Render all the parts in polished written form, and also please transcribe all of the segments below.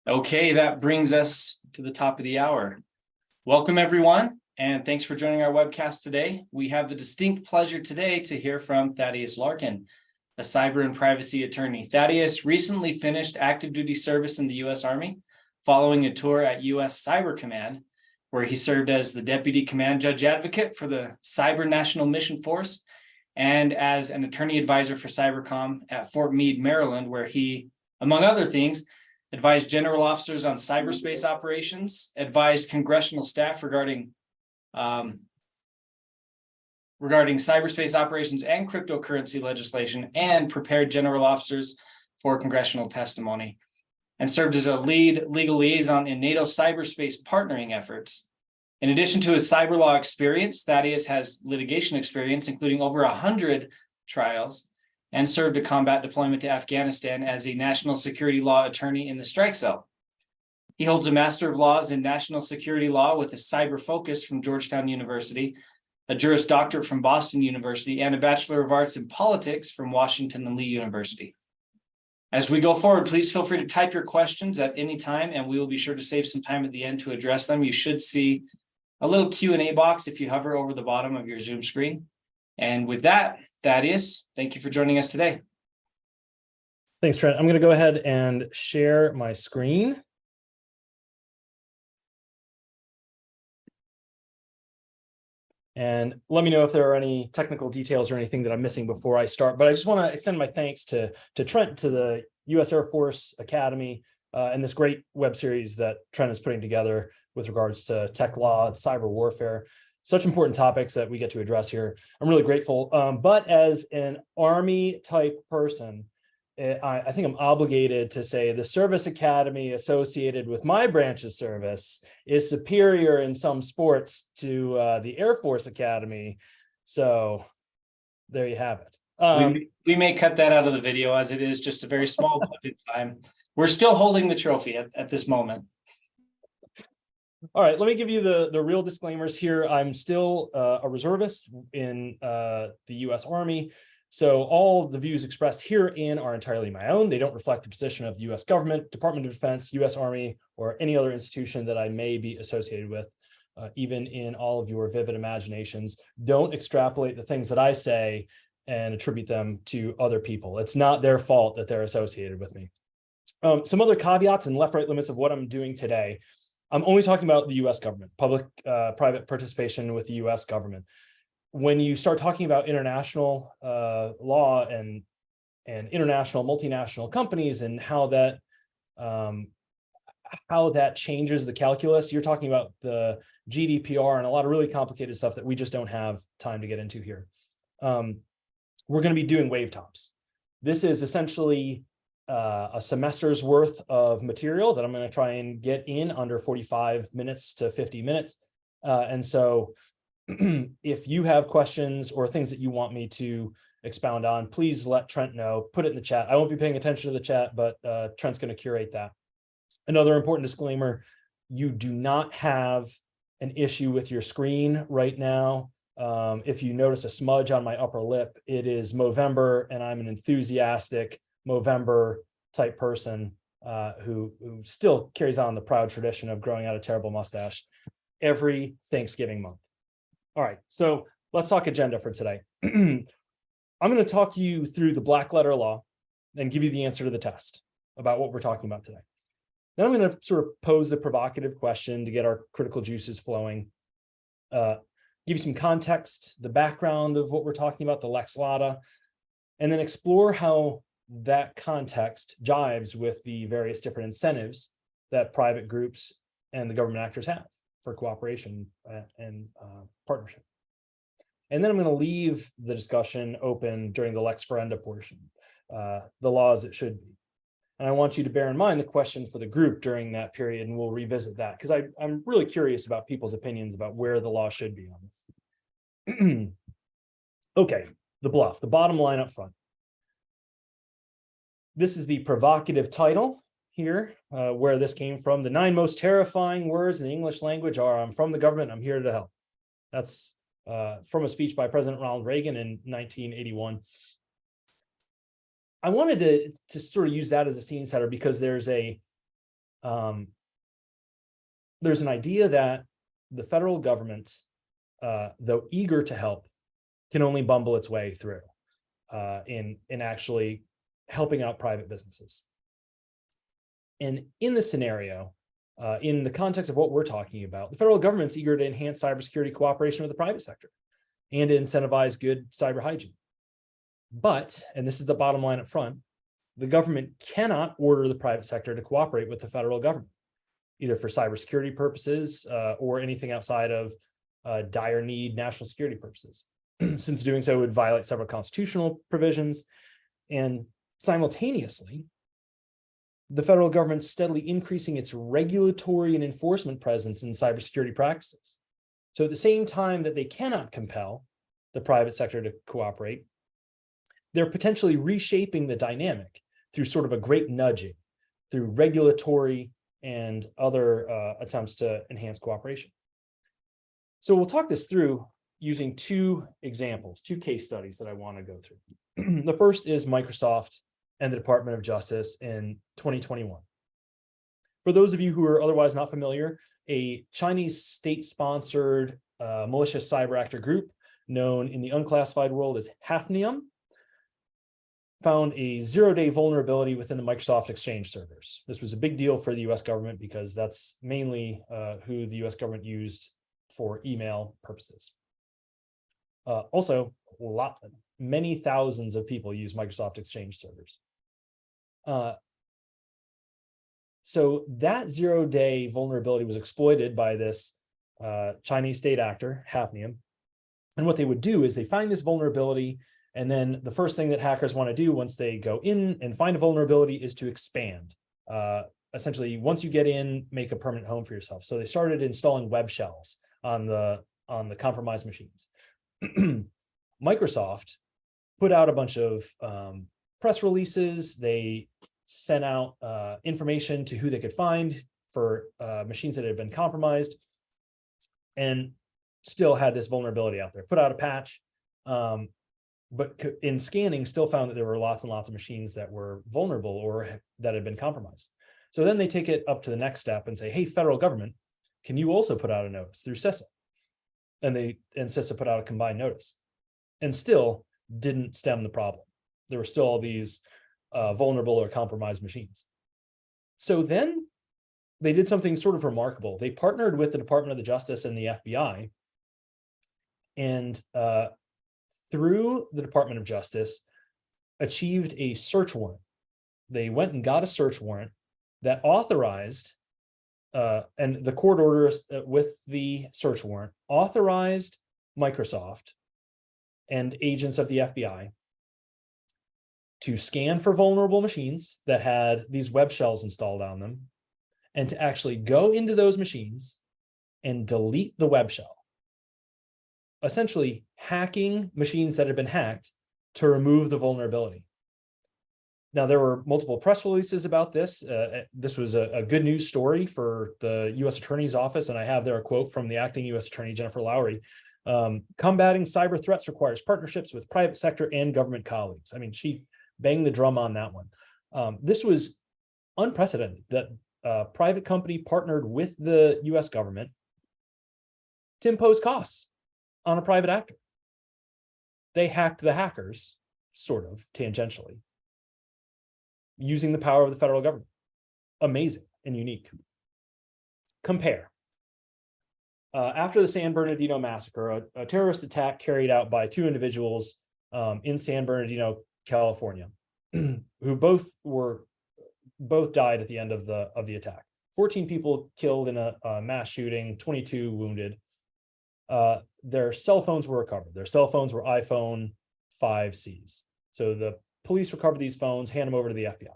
Okay, that brings us to the top of the hour. Welcome, everyone, and thanks for joining our webcast today. We have the distinct pleasure today to hear from Thadeous Larkin, a cyber and privacy attorney. Thadeous recently finished active duty service in the U.S. Army, following a tour at U.S. Cyber Command, where he served as the Deputy Command Judge Advocate for the Cyber National Mission Force and as an attorney advisor for Cybercom at Fort Meade, Maryland, where he, among other things, advised general officers on cyberspace operations, advised congressional staff regarding cyberspace operations and cryptocurrency legislation, and prepared general officers for congressional testimony, and served as a lead legal liaison in NATO cyberspace partnering efforts. In addition to his cyber law experience, Thadeous has litigation experience, including over 100 trials, and served a combat deployment to Afghanistan as a national security law attorney in the strike cell. He holds a Master of Laws in National Security Law with a cyber focus from Georgetown University, a Juris Doctorate from Boston University, and a Bachelor of Arts in Politics from Washington and Lee University. As we go forward, please feel free to type your questions at any time, and we will be sure to save some time at the end to address them. You should see a little Q&A box if you hover over the bottom of your Zoom screen. And with that, Thadeous, thank you for joining us today. Thanks, Trent. I'm going to go ahead and share my screen. And let me know if there are any technical details or anything that I'm missing before I start. But I just want to extend my thanks to Trent, to the U.S. Air Force Academy, and this great web series that Trent is putting together with regards to tech law, cyber warfare. Such important topics that we get to address here. I'm really grateful. But as an Army type person, I think I'm obligated to say the service academy associated with my branch's service is superior in some sports to the Air Force Academy. So there you have it. We may cut that out of the video, as it is just a very small budget time. We're still holding the trophy at this moment. All right, let me give you the real disclaimers here. I'm still a reservist in the U.S. Army, so all the views expressed herein are entirely my own. They don't reflect the position of the U.S. government, Department of Defense, U.S. Army, or any other institution that I may be associated with. Even in all of your vivid imaginations, don't extrapolate the things that I say and attribute them to other people. It's not their fault that they're associated with me. Some other caveats and left-right limits of what I'm doing today. I'm only talking about the U.S. government, public-private participation with the U.S. government. When you start talking about international law and international, multinational companies and how that changes the calculus, you're talking about the GDPR and a lot of really complicated stuff that we just don't have time to get into here. We're going to be doing wave tops. This is essentially a semester's worth of material that I'm going to try and get in under 45 minutes to 50 minutes. And so if you have questions or things that you want me to expound on, please let Trent know, put it in the chat. I won't be paying attention to the chat, but Trent's going to curate that. Another important disclaimer, you do not have an issue with your screen right now. If you notice a smudge on my upper lip, it is Movember, and I'm an enthusiastic Movember type person who still carries on the proud tradition of growing out a terrible mustache every Thanksgiving month. All right, so let's talk agenda for today. I'm going to talk you through the black letter law and give you the answer to the test about what we're talking about today. Then I'm going to sort of pose the provocative question to get our critical juices flowing, give you some context, the background of what we're talking about, the lex lata, and then explore how that context jives with the various different incentives that private groups and the government actors have for cooperation and partnership. And then I'm going to leave the discussion open during the lex ferenda portion, the law as it should be. And I want you to bear in mind the question for the group during that period, and we'll revisit that because I'm really curious about people's opinions about where the law should be on this. Okay, the bluff, the bottom line up front. This is the provocative title here, where this came from. The 9 most terrifying words in the English language are, I'm from the government, I'm here to help. That's from a speech by President Ronald Reagan in 1981. I wanted to sort of use that as a scene setter because there's a There's an idea that the federal government, though eager to help, can only bumble its way through in actually helping out private businesses. And in this scenario, in the context of what we're talking about, the federal government's eager to enhance cybersecurity cooperation with the private sector and to incentivize good cyber hygiene. But, and this is the bottom line up front, the government cannot order the private sector to cooperate with the federal government, either for cybersecurity purposes or anything outside of dire need national security purposes, since doing so would violate several constitutional provisions. And simultaneously, the federal government's steadily increasing its regulatory and enforcement presence in cybersecurity practices. So at the same time that they cannot compel the private sector to cooperate, they're potentially reshaping the dynamic through sort of a great nudging, through regulatory and other attempts to enhance cooperation. So we'll talk this through using two examples, two case studies that I want to go through. The first is Microsoft and the Department of Justice in 2021. For those of you who are otherwise not familiar, a Chinese state-sponsored malicious cyber actor group known in the unclassified world as Hafnium found a zero-day vulnerability within the Microsoft Exchange servers. This was a big deal for the US government because that's mainly who the US government used for email purposes. Also, many thousands of people use Microsoft Exchange servers. So that zero-day vulnerability was exploited by this Chinese state actor, Hafnium. And what they would do is they find this vulnerability, and then the first thing that hackers want to do once they go in and find a vulnerability is to expand. Essentially, once you get in, make a permanent home for yourself. So they started installing web shells on the compromised machines. Microsoft put out a bunch of press releases. They sent out information to who they could find for machines that had been compromised, and still had this vulnerability out there. Put out a patch, but in scanning still found that there were lots and lots of machines that were vulnerable or that had been compromised. So then they take it up to the next step and say, hey, federal government, can you also put out a notice through CISA? And CISA put out a combined notice and still didn't stem the problem. There were still all these vulnerable or compromised machines. So then they did something sort of remarkable. They partnered with the Department of Justice and the FBI, and through the Department of Justice, achieved a search warrant. They went and got a search warrant that authorized, and the court orders with the search warrant authorized Microsoft and agents of the FBI to scan for vulnerable machines that had these web shells installed on them, and to actually go into those machines and delete the web shell, essentially hacking machines that had been hacked to remove the vulnerability. Now, there were multiple press releases about this. This was a good news story for the U.S. Attorney's Office, and I have there a quote from the acting U.S. Attorney, Jennifer Lowry. Combating cyber threats requires partnerships with private sector and government colleagues. I mean, she banged the drum on that one. This was unprecedented that a private company partnered with the US government to impose costs on a private actor. They hacked the hackers, sort of tangentially, using the power of the federal government. Amazing and unique. Compare. After the San Bernardino massacre, a terrorist attack carried out by two individuals in San Bernardino, California, who both died at the end of the attack. 14 people killed in a mass shooting, 22 wounded. Their cell phones were recovered. Their cell phones were iPhone 5Cs. So the police recovered these phones, hand them over to the FBI.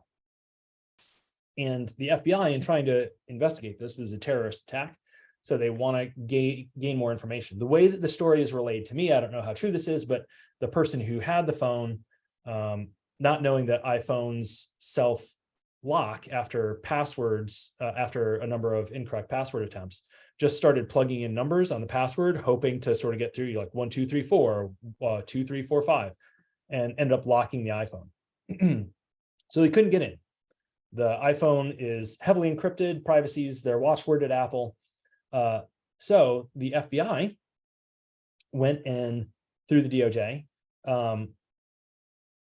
And the FBI, in trying to investigate this is a terrorist attack, so they want to gain more information. The way that the story is relayed to me, I don't know how true this is, but the person who had the phone, not knowing that iPhones self-lock after passwords, after a number of incorrect password attempts, just started plugging in numbers on the password, hoping to sort of get through like 1, 2, 3, 4, 2, 3, 4, 5, and ended up locking the iPhone. So they couldn't get in. The iPhone is heavily encrypted. Privacy is their watchword at Apple. So the FBI went and, through the DOJ,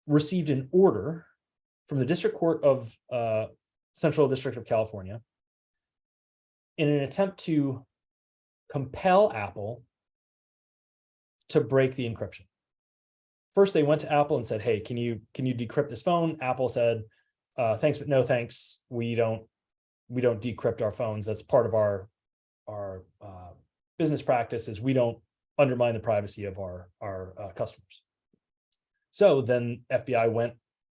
received an order from the District Court of Central District of California in an attempt to compel Apple to break the encryption. First, they went to Apple and said, hey, can you decrypt this phone? Apple said, thanks, but no thanks. We don't decrypt our phones. That's part of our business practices. We don't undermine the privacy of our customers. So then FBI went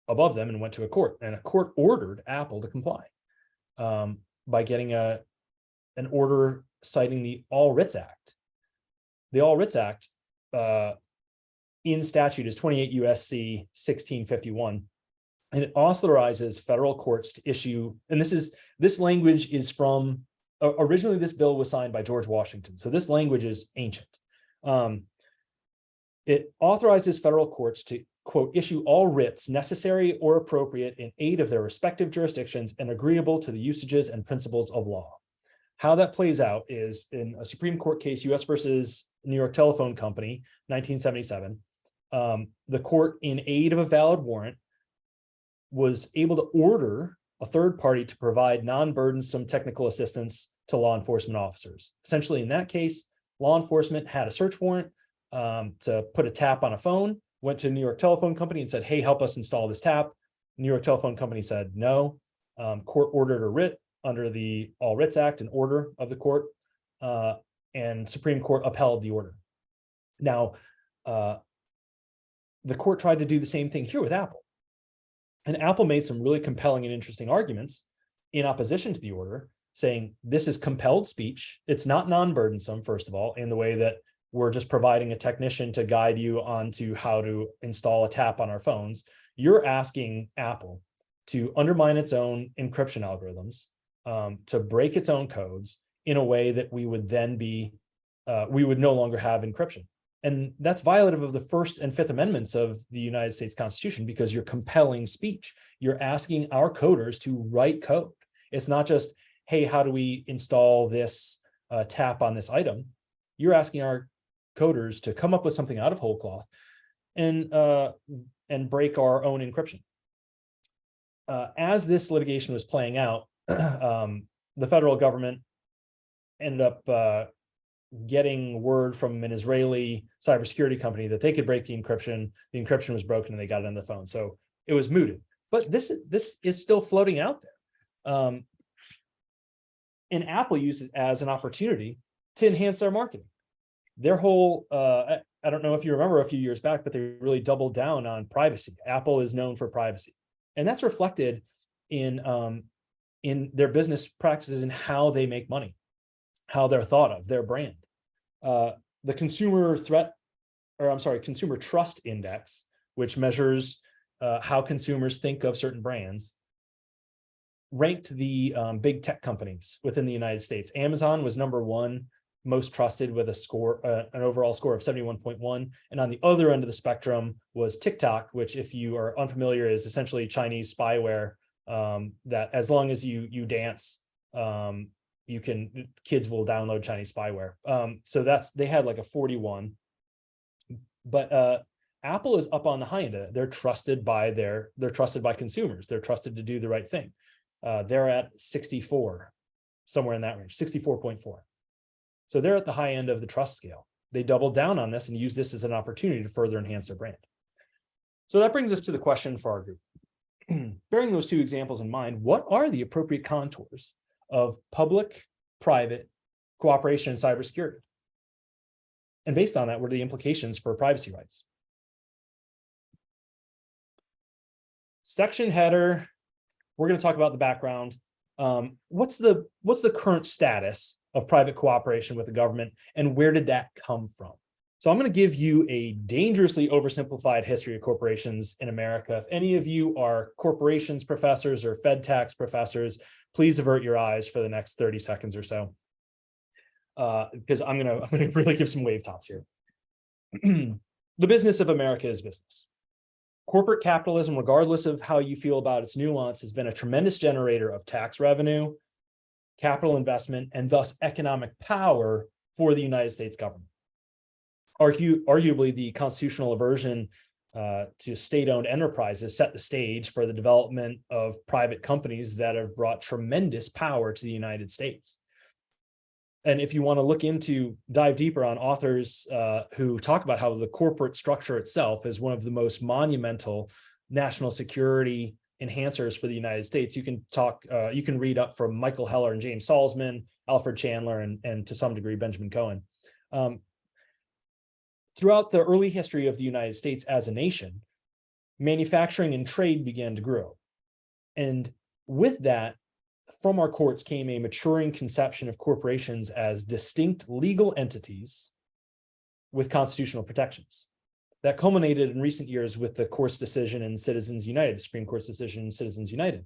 above them and went to a court, and a court ordered Apple to comply by getting an order citing the All Writs Act. The All Writs Act in statute is 28 USC 1651, and it authorizes federal courts to issue, and this language is from, originally this bill was signed by George Washington, so this language is ancient. It authorizes federal courts to, quote, issue all writs necessary or appropriate in aid of their respective jurisdictions and agreeable to the usages and principles of law. How that plays out is in a Supreme Court case, U.S. versus New York Telephone Company, 1977, the court, in aid of a valid warrant, was able to order a third party to provide non-burdensome technical assistance to law enforcement officers. Essentially, in that case, law enforcement had a search warrant to put a tap on a phone, went to New York Telephone Company and said, hey, help us install this tap. New York Telephone Company said no. Court ordered a writ under the All Writs Act, an order of the court, and Supreme Court upheld the order. Now, the court tried to do the same thing here with Apple. And Apple made some really compelling and interesting arguments in opposition to the order, saying this is compelled speech. It's not non-burdensome, first of all, in the way that we're just providing a technician to guide you onto how to install a tap on our phones. You're asking Apple to undermine its own encryption algorithms, to break its own codes in a way that we would then be, we would no longer have encryption. And that's violative of the First and Fifth Amendments of the United States Constitution, because you're compelling speech. You're asking our coders to write code. It's not just, hey, how do we install this tap on this item? You're asking our coders to come up with something out of whole cloth and break our own encryption. As this litigation was playing out, the federal government ended up getting word from an Israeli cybersecurity company that they could break the encryption. The encryption was broken and they got it on the phone. So it was mooted. But this is still floating out there. And Apple used it as an opportunity to enhance their marketing. Their whole, I don't know if you remember a few years back, but they really doubled down on privacy. Apple is known for privacy. And that's reflected in their business practices and how they make money, how they're thought of, their brand. The Consumer Trust Index, which measures how consumers think of certain brands, ranked the big tech companies within the United States. Amazon was #1 most trusted with a score, an overall score of 71.1. And on the other end of the spectrum was TikTok, which, if you are unfamiliar, is essentially Chinese spyware that as long as you dance, kids will download Chinese spyware. So they had like a 41. But Apple is up on the high end of it. They're trusted by consumers. They're trusted to do the right thing. They're at 64, somewhere in that range, 64.4. So they're at the high end of the trust scale. They doubled down on this and used this as an opportunity to further enhance their brand. So that brings us to the question for our group. Bearing those two examples in mind, what are the appropriate contours of public-private cooperation in cybersecurity? And based on that, what are the implications for privacy rights? Section header, we're going to talk about the background. What's the current status of private cooperation with the government, and where did that come from? So I'm going to give you a dangerously oversimplified history of corporations in America. If any of you are corporations professors or Fed tax professors, please avert your eyes for the next 30 seconds or so, because I'm going to really give some wave tops here. The business of America is business. Corporate capitalism, regardless of how you feel about its nuance, has been a tremendous generator of tax revenue, capital investment, and thus economic power for the United States government. Arguably, the constitutional aversion to state-owned enterprises set the stage for the development of private companies that have brought tremendous power to the United States. And if you want to dive deeper on authors who talk about how the corporate structure itself is one of the most monumental national security enhancers for the United States, you can read up from Michael Heller and James Salzman, Alfred Chandler, and to some degree, Benjamin Cohen. Throughout the early history of the United States as a nation, manufacturing and trade began to grow. And with that, from our courts came a maturing conception of corporations as distinct legal entities with constitutional protections. That culminated in recent years with the court's decision in Citizens United, the Supreme Court's decision in Citizens United,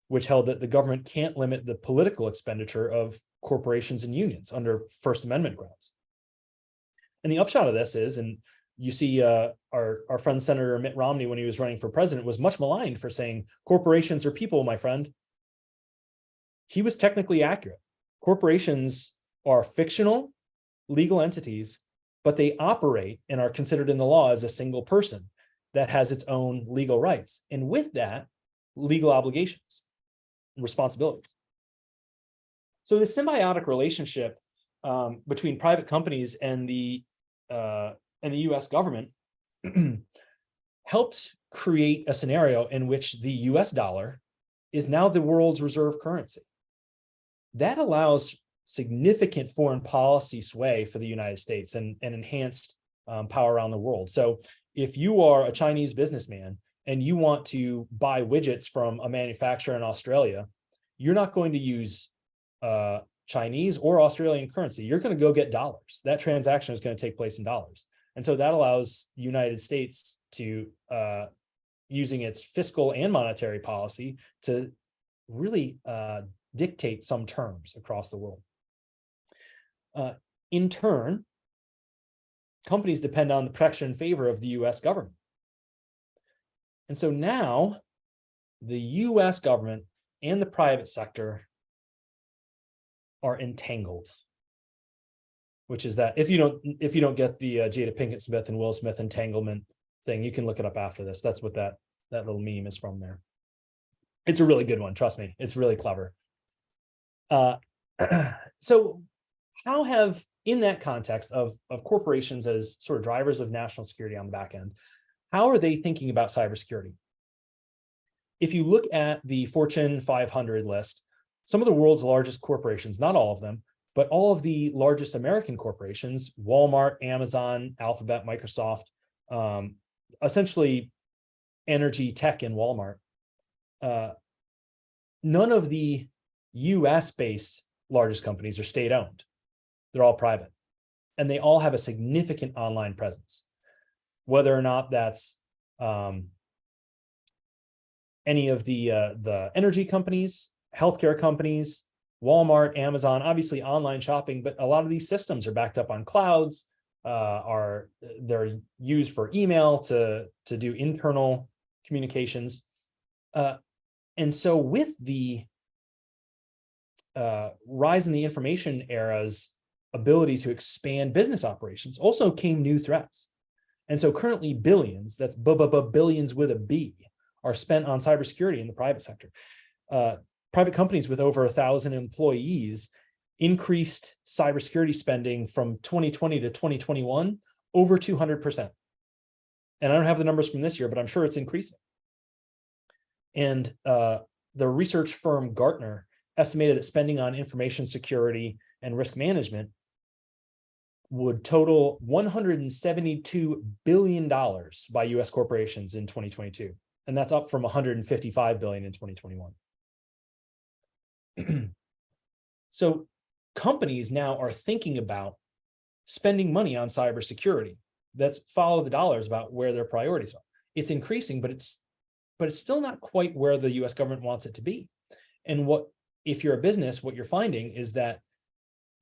which held that the government can't limit the political expenditure of corporations and unions under First Amendment grounds. And the upshot of this is, and you see our friend Senator Mitt Romney, when he was running for president, was much maligned for saying, corporations are people, my friend. He was technically accurate. Corporations are fictional legal entities, but they operate and are considered in the law as a single person that has its own legal rights. And with that, legal obligations and responsibilities. So the symbiotic relationship between private companies and the US government helped create a scenario in which the US dollar is now the world's reserve currency. That allows significant foreign policy sway for the United States and enhanced power around the world. So if you are a Chinese businessman and you want to buy widgets from a manufacturer in Australia, you're not going to use Chinese or Australian currency. You're going to go get dollars. That transaction is going to take place in dollars. And so that allows the United States to, using its fiscal and monetary policy, to really dictate some terms across the world. In turn, companies depend on the protection and favor of the US government. And so now the US government and the private sector are entangled, which is that if you don't get the Jada Pinkett Smith and Will Smith entanglement thing, you can look it up after this. That's what that little meme is from there. It's a really good one, trust me. It's really clever. So how have, in that context of corporations as sort of drivers of national security on the back end, how are they thinking about cybersecurity? If you look at the Fortune 500 list, some of the world's largest corporations, not all of them, but all of the largest American corporations, Walmart, Amazon, Alphabet, Microsoft, essentially energy, tech, and Walmart, none of the US-based largest companies are state-owned. They're all private. And they all have a significant online presence. Whether or not that's any of the energy companies, healthcare companies, Walmart, Amazon, obviously online shopping, but a lot of these systems are backed up on clouds, they're used for email to do internal communications. And so with the rise in the information era's ability to expand business operations also came new threats. And so currently billions, that's billions with a B, are spent on cybersecurity in the private sector. Private companies with over 1,000 employees increased cybersecurity spending from 2020 to 2021 over 200%. And I don't have the numbers from this year, but I'm sure it's increasing. And the research firm Gartner estimated that spending on information security and risk management would total $172 billion by US corporations in 2022. And that's up from $155 billion in 2021. So companies now are thinking about spending money on cybersecurity. That's follow the dollars about where their priorities are. It's increasing, but it's still not quite where the US government wants it to be. And if you're a business, what you're finding is that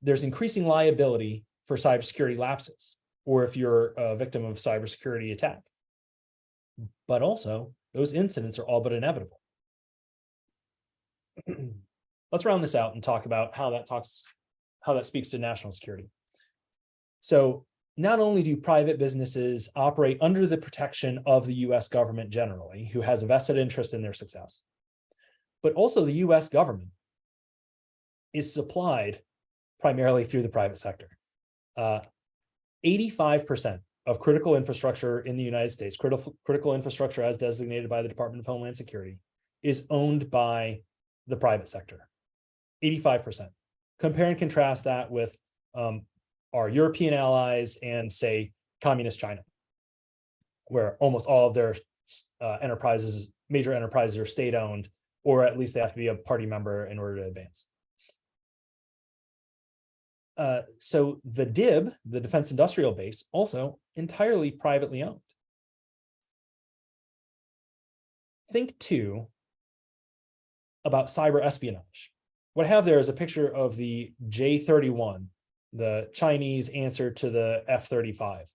there's increasing liability for cybersecurity lapses, or if you're a victim of cybersecurity attack. but also those incidents are all but inevitable. Let's round this out and talk about how that speaks to national security. So not only do private businesses operate under the protection of the US government generally, who has a vested interest in their success, but also the US government is supplied primarily through the private sector. 85% of critical infrastructure in the United States, critical infrastructure as designated by the Department of Homeland Security, is owned by the private sector. 85%. Compare and contrast that with our European allies and, say, communist China, where almost all of their major enterprises are state-owned, or at least they have to be a party member in order to advance. So the DIB, the Defense Industrial Base, also entirely privately owned. Think too about cyber espionage. What I have there is a picture of the J-31, the Chinese answer to the F-35.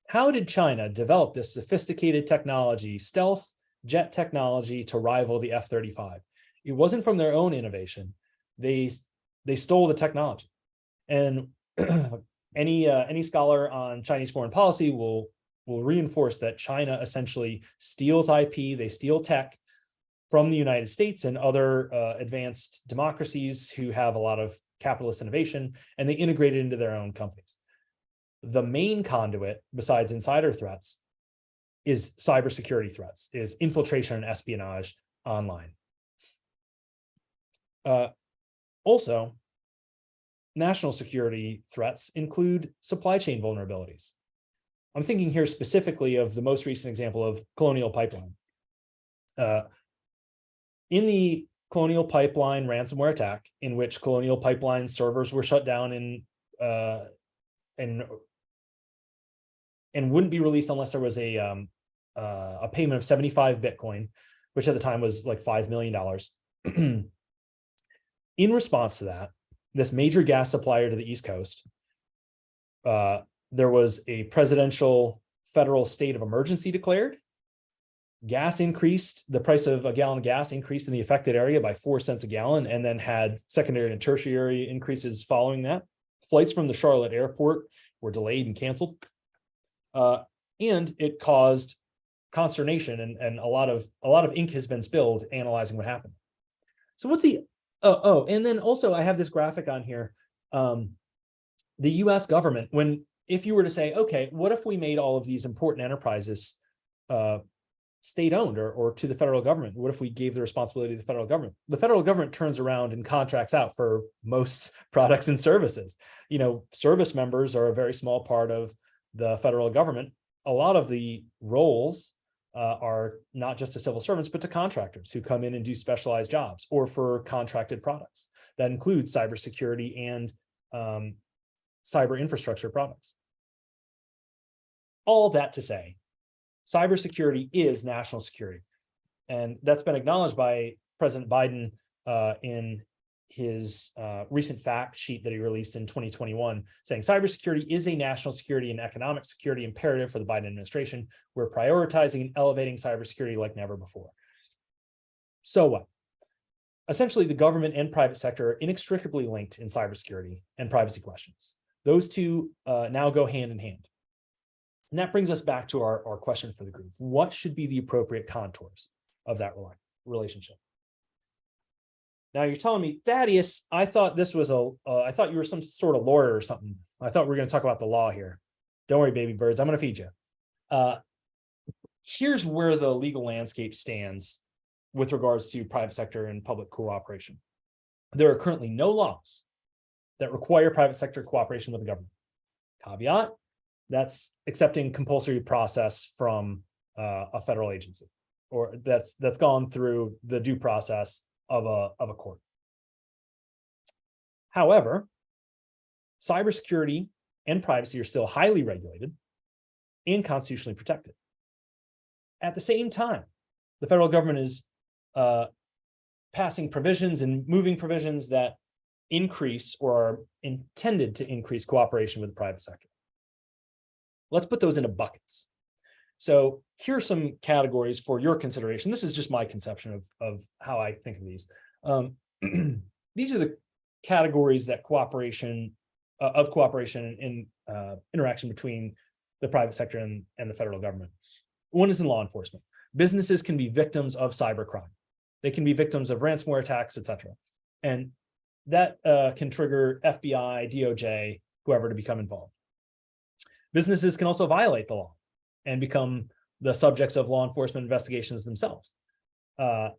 How did China develop this sophisticated technology, stealth jet technology, to rival the F-35? It wasn't from their own innovation. They stole the technology. And any scholar on Chinese foreign policy will reinforce that China essentially steals IP, they steal tech from the United States and other advanced democracies who have a lot of capitalist innovation, and they integrate it into their own companies. The main conduit, besides insider threats, is cybersecurity threats, is infiltration and espionage online. Also, national security threats include supply chain vulnerabilities. I'm thinking here specifically of the most recent example of Colonial Pipeline. In the Colonial Pipeline ransomware attack, in which Colonial Pipeline servers were shut down and wouldn't be released unless there was a payment of 75 Bitcoin, which at the time was like $5 million. In response to that, this major gas supplier to the East Coast, there was a presidential federal state of emergency declared. Gas increased, the price of a gallon of gas increased in the affected area by 4 cents a gallon, and then had secondary and tertiary increases following that. Flights from the Charlotte airport were delayed and canceled. And it caused consternation, and a lot of ink has been spilled analyzing what happened. So what's the, and then also I have this graphic on here. The US government, if you were to say, okay, what if we made all of these important enterprises state-owned or to the federal government? What if we gave the responsibility to the federal government? The federal government turns around and contracts out for most products and services. You know, service members are a very small part of the federal government. A lot of the roles are not just to civil servants, but to contractors who come in and do specialized jobs, or for contracted products. That includes cybersecurity and cyber infrastructure products. All of that to say, cybersecurity is national security. And that's been acknowledged by President Biden in his recent fact sheet that he released in 2021, saying cybersecurity is a national security and economic security imperative for the Biden administration. We're prioritizing and elevating cybersecurity like never before. So what? Essentially, the government and private sector are inextricably linked in cybersecurity and privacy questions. Those two now go hand in hand. And that brings us back to our question for the group. What should be the appropriate contours of that relationship? Now you're telling me, Thaddeus, I thought this was I thought you were some sort of lawyer or something. I thought we were going to talk about the law here. Don't worry, baby birds, I'm going to feed you. Here's where the legal landscape stands with regards to private sector and public cooperation. There are currently no laws that require private sector cooperation with the government. Caveat, that's accepting compulsory process from a federal agency, or that's gone through the due process of a court. However, cybersecurity and privacy are still highly regulated and constitutionally protected. At the same time, the federal government is passing provisions and moving provisions that increase or are intended to increase cooperation with the private sector. Let's put those into buckets. So here are some categories for your consideration. This is just my conception of how I think of these. These are the categories that cooperation in interaction between the private sector and the federal government. One is in law enforcement. Businesses can be victims of cybercrime. They can be victims of ransomware attacks, etc. And that can trigger FBI, DOJ, whoever to become involved. Businesses can also violate the law and become the subjects of law enforcement investigations themselves. And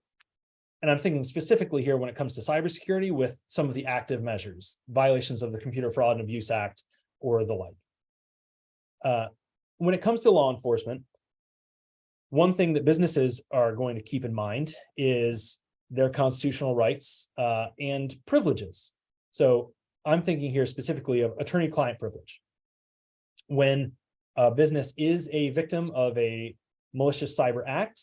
I'm thinking specifically here when it comes to cybersecurity with some of the active measures, violations of the Computer Fraud and Abuse Act or the like. When it comes to law enforcement, one thing that businesses are going to keep in mind is their constitutional rights and privileges. So I'm thinking here specifically of attorney-client privilege. When a business is a victim of a malicious cyber act,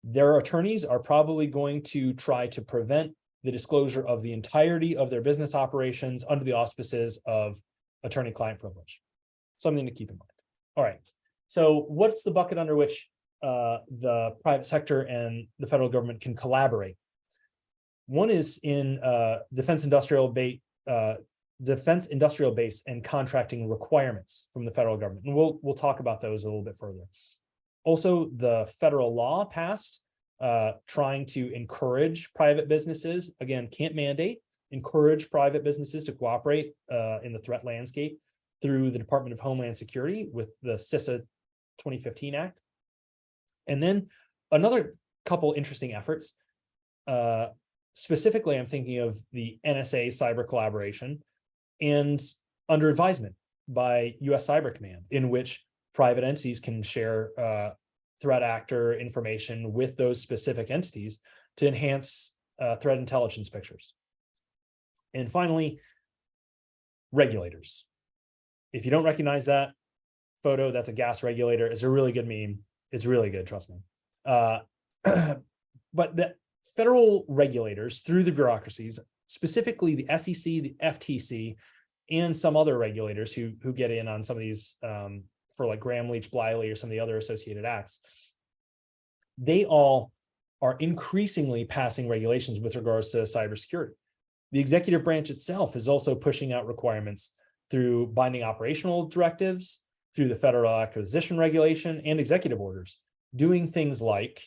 their attorneys are probably going to try to prevent the disclosure of the entirety of their business operations under the auspices of attorney-client privilege. Something to keep in mind. All right, so what's the bucket under which the private sector and the federal government can collaborate? One is in defense industrial base and contracting requirements from the federal government. And we'll talk about those a little bit further. Also, the federal law passed trying to encourage private businesses, again, can't mandate, encourage private businesses to cooperate in the threat landscape through the Department of Homeland Security with the CISA 2015 Act. And then another couple interesting efforts. Specifically, I'm thinking of the NSA cyber collaboration and under advisement by US Cyber Command, in which private entities can share threat actor information with those specific entities to enhance threat intelligence pictures. And finally, regulators. If you don't recognize that photo, that's a gas regulator. It's a really good meme. It's really good, trust me. But the federal regulators through the bureaucracies, specifically the SEC, the FTC, and some other regulators who get in on some of these for like Gramm-Leach-Bliley or some of the other associated acts, they all are increasingly passing regulations with regards to cybersecurity. The executive branch itself is also pushing out requirements through binding operational directives, through the Federal Acquisition Regulation and executive orders, doing things like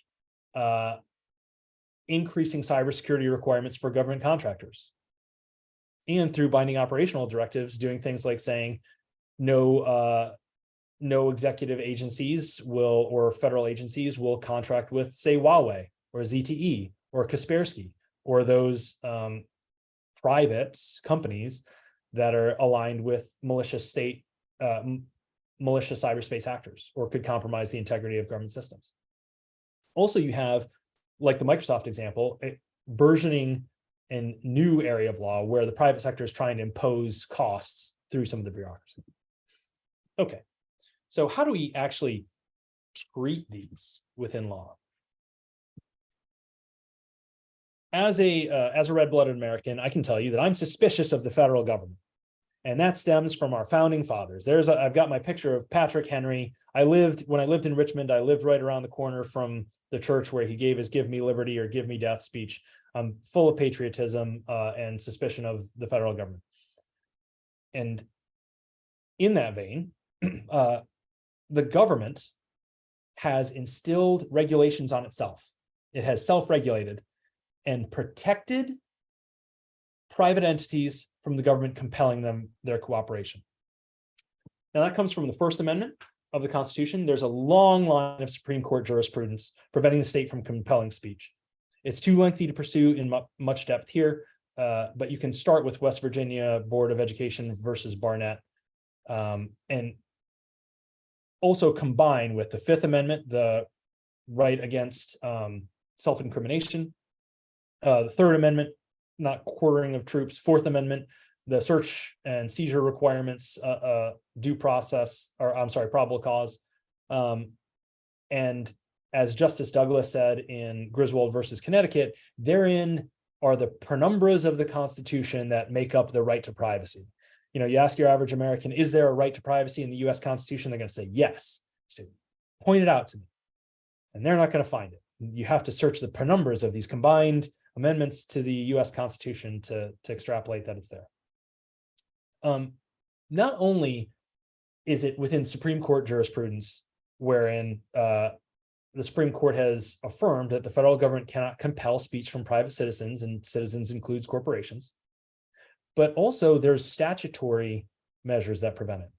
increasing cybersecurity requirements for government contractors, and through binding operational directives, doing things like saying no executive agencies will or federal agencies will contract with, say, Huawei or ZTE or Kaspersky or those private companies that are aligned with malicious cyberspace actors or could compromise the integrity of government systems. Also, you have, like the Microsoft example, a burgeoning and new area of law where the private sector is trying to impose costs through some of the bureaucracy. Okay, so how do we actually treat these within law? As a red-blooded American, I can tell you that I'm suspicious of the federal government. And that stems from our founding fathers. I've got my picture of Patrick Henry. When I lived in Richmond, I lived right around the corner from the church where he gave his "Give me liberty" or "Give me death" speech. I'm full of patriotism and suspicion of the federal government. And in that vein, the government has instilled regulations on itself. It has self-regulated and protected private entities from the government compelling them their cooperation. Now that comes from the First Amendment of the Constitution. There's a long line of Supreme Court jurisprudence preventing the state from compelling speech. It's too lengthy to pursue in much depth here, but you can start with West Virginia Board of Education versus Barnett, and also combine with the Fifth Amendment, the right against self-incrimination, the Third Amendment, not quartering of troops, Fourth Amendment, the search and seizure requirements, due process, or I'm sorry, probable cause. And as Justice Douglas said in Griswold versus Connecticut, therein are the penumbras of the Constitution that make up the right to privacy. You know, you ask your average American, is there a right to privacy in the US Constitution? They're going to say yes. You say, Point it out to me. And they're not going to find it. You have to search the penumbras of these combined amendments to the US Constitution to extrapolate that it's there. Not only is it within Supreme Court jurisprudence, wherein the Supreme Court has affirmed that the federal government cannot compel speech from private citizens, and citizens includes corporations, but also there's statutory measures that prevent it.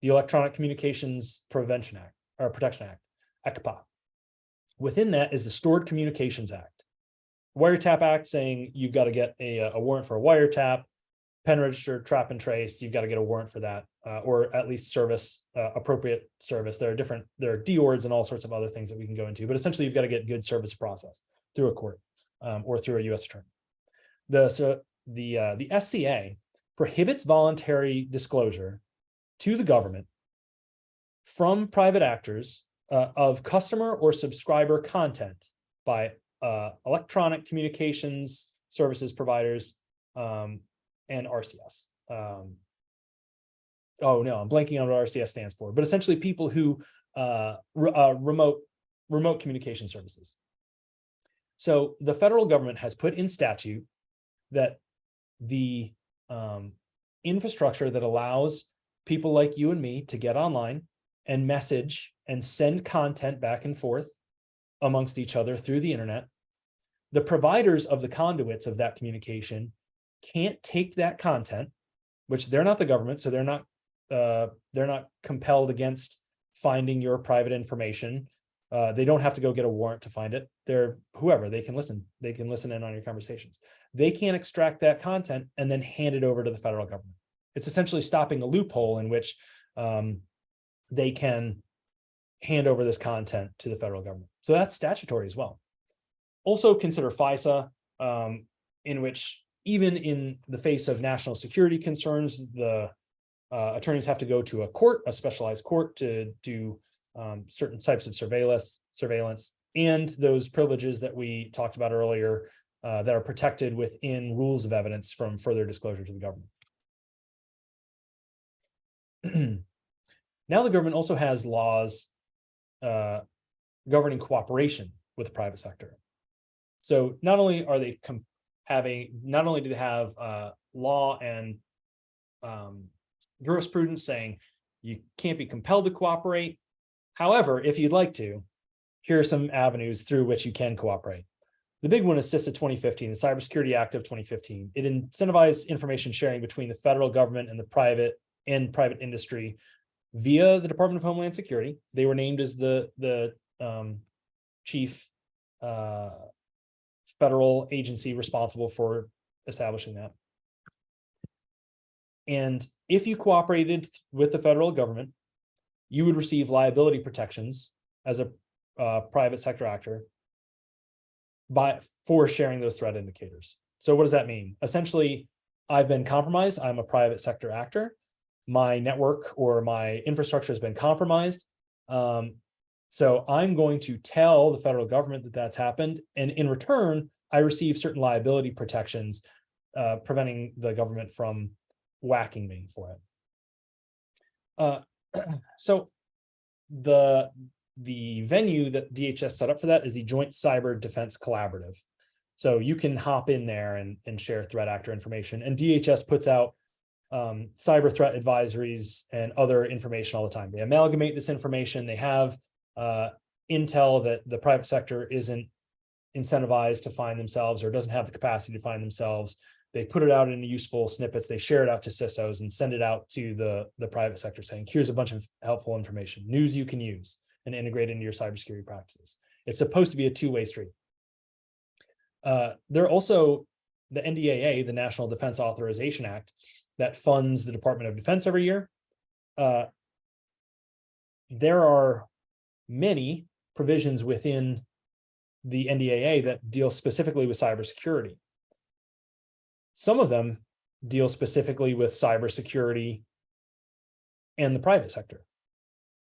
The Electronic Communications Prevention Act, or Protection Act, ECPA. Within that is the Stored Communications Act. Wiretap Act saying you've got to get a warrant for a wiretap, pen register, trap and trace, you've got to get a warrant for that, or at least service, appropriate service. There are DORs and all sorts of other things that we can go into, but essentially you've got to get good service process through a court or through a US attorney. The SCA prohibits voluntary disclosure to the government from private actors of customer or subscriber content by electronic communications services providers and RCS. Oh no, I'm blanking on what RCS stands for, but essentially people who remote communication services. So the federal government has put in statute that the infrastructure that allows people like you and me to get online and message and send content back and forth amongst each other through the internet, the providers of the conduits of that communication can't take that content, which they're not the government, so they're not compelled against finding your private information. They don't have to go get a warrant to find it. They're whoever, they can listen in on your conversations. They can't extract that content and then hand it over to the federal government. It's essentially stopping a loophole in which they can hand over this content to the federal government. So that's statutory as well. Also consider FISA, in which even in the face of national security concerns, the attorneys have to go to a court, a specialized court, to do certain types of surveillance, and those privileges that we talked about earlier that are protected within rules of evidence from further disclosure to the government. Now the government also has laws governing cooperation with the private sector. So not only are they not only do they have law and jurisprudence saying you can't be compelled to cooperate. However, if you'd like to, here are some avenues through which you can cooperate. The big one is CISA 2015, the Cybersecurity Act of 2015. It incentivized information sharing between the federal government and the private industry via the Department of Homeland Security. They were named as the chief federal agency responsible for establishing that. And if you cooperated with the federal government, you would receive liability protections as a private sector actor for sharing those threat indicators. So what does that mean? Essentially, I've been compromised. I'm a private sector actor. My network or my infrastructure has been compromised. So I'm going to tell the federal government that that's happened. And in return, I receive certain liability protections, preventing the government from whacking me for it. So the venue that DHS set up for that is the Joint Cyber Defense Collaborative. So you can hop in there and share threat actor information. And DHS puts out cyber threat advisories and other information all the time. They amalgamate this information. They have intel that the private sector isn't incentivized to find themselves or doesn't have the capacity to find themselves. They put it out in useful snippets. They share it out to CISOs and send it out to the private sector saying, here's a bunch of helpful information, news you can use and integrate into your cybersecurity practices. It's supposed to be a two-way street. There are also the NDAA, the National Defense Authorization Act, that funds the Department of Defense every year. There are many provisions within the NDAA that deal specifically with cybersecurity. Some of them deal specifically with cybersecurity and the private sector.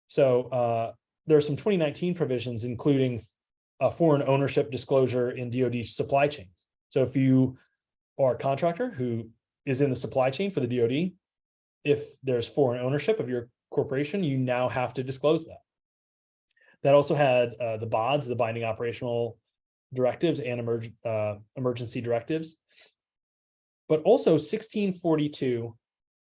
So there are some 2019 provisions, including a foreign ownership disclosure in DoD supply chains. So if you are a contractor who is in the supply chain for the DoD, if there's foreign ownership of your corporation, you now have to disclose that. That also had the BODs, the binding operational directives, and emergency directives. But also 1642,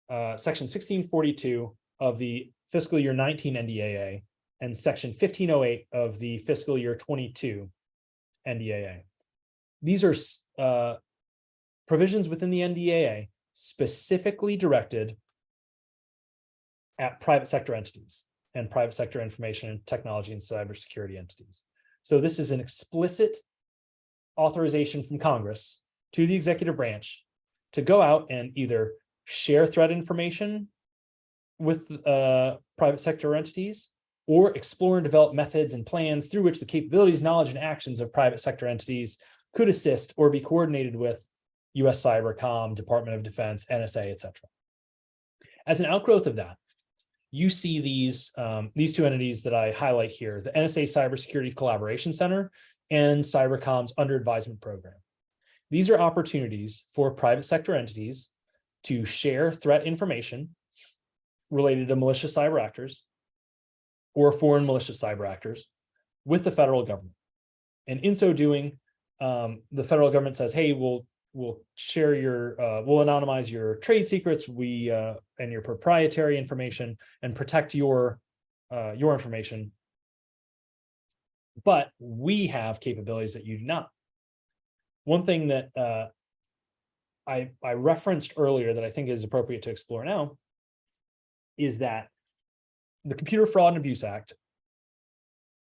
section 1642 of the fiscal year 19 NDAA and section 1508 of the fiscal year 22 NDAA. These are provisions within the NDAA specifically directed at private sector entities and private sector information and technology and cybersecurity entities. So this is an explicit authorization from Congress to the executive branch to go out and either share threat information with private sector entities, or explore and develop methods and plans through which the capabilities, knowledge, and actions of private sector entities could assist or be coordinated with US Cybercom, Department of Defense, NSA, etc. As an outgrowth of that, you see these two entities that I highlight here, the NSA Cybersecurity Collaboration Center and Cybercom's Under Advisement Program. These are opportunities for private sector entities to share threat information related to malicious cyber actors or foreign malicious cyber actors with the federal government. And in so doing, the federal government says, hey, we'll share your, we'll anonymize your trade secrets, and your proprietary information, and protect your information. But we have capabilities that you do not. One thing that I referenced earlier that I think is appropriate to explore now is that the Computer Fraud and Abuse Act,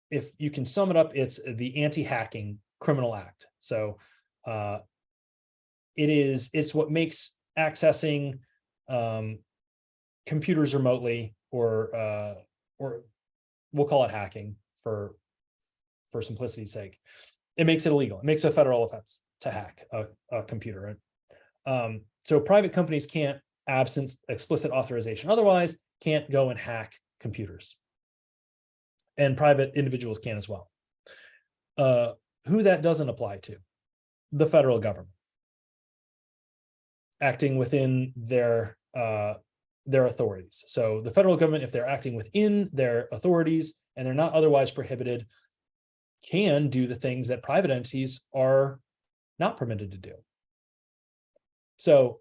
if you can sum it up, it's the anti-hacking criminal act. So it's what makes accessing computers remotely, or we'll call it hacking for simplicity's sake. It makes it illegal. It makes it a federal offense to hack a computer. So private companies can't, absent explicit authorization otherwise, can't go and hack computers. And private individuals can as well. Who that doesn't apply to? The federal government, acting within their authorities. So the federal government, if they're acting within their authorities and they're not otherwise prohibited, can do the things that private entities are not permitted to do. So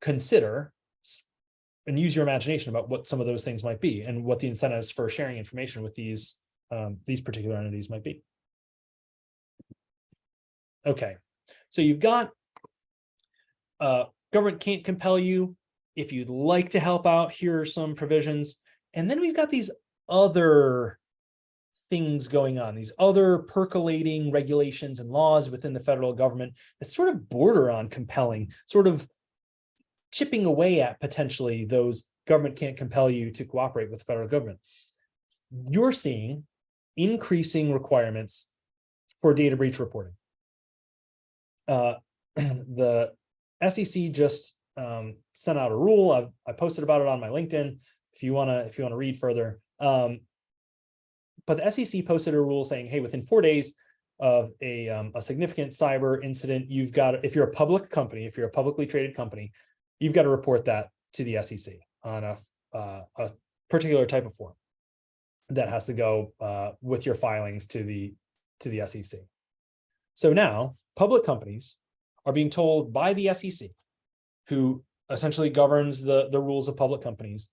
consider and use your imagination about what some of those things might be and what the incentives for sharing information with these particular entities might be. Okay, so you've got government can't compel you. If you'd like to help out, here are some provisions. And then we've got these other things going on, these other percolating regulations and laws within the federal government that sort of border on compelling, sort of chipping away at potentially those government can't compel you to cooperate with the federal government. You're seeing increasing requirements for data breach reporting. The SEC just sent out a rule. I posted about it on my LinkedIn if you want to read further. But the SEC posted a rule saying, hey, within 4 days of a significant cyber incident, you've got, if you're a public company, if you're a publicly traded company, you've got to report that to the SEC on a particular type of form that has to go with your filings to the SEC. So now public companies are being told by the SEC, who essentially governs the rules of public companies,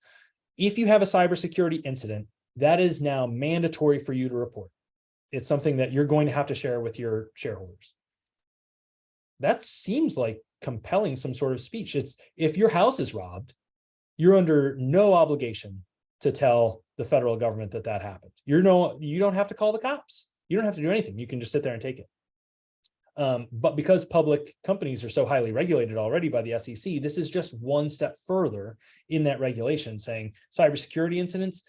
if you have a cybersecurity incident, that is now mandatory for you to report. It's something that you're going to have to share with your shareholders. That seems like compelling some sort of speech. It's, if your house is robbed, you're under no obligation to tell the federal government that that happened. You don't have to call the cops. You don't have to do anything. You can just sit there and take it. But because public companies are so highly regulated already by the SEC, this is just one step further in that regulation saying cybersecurity incidents,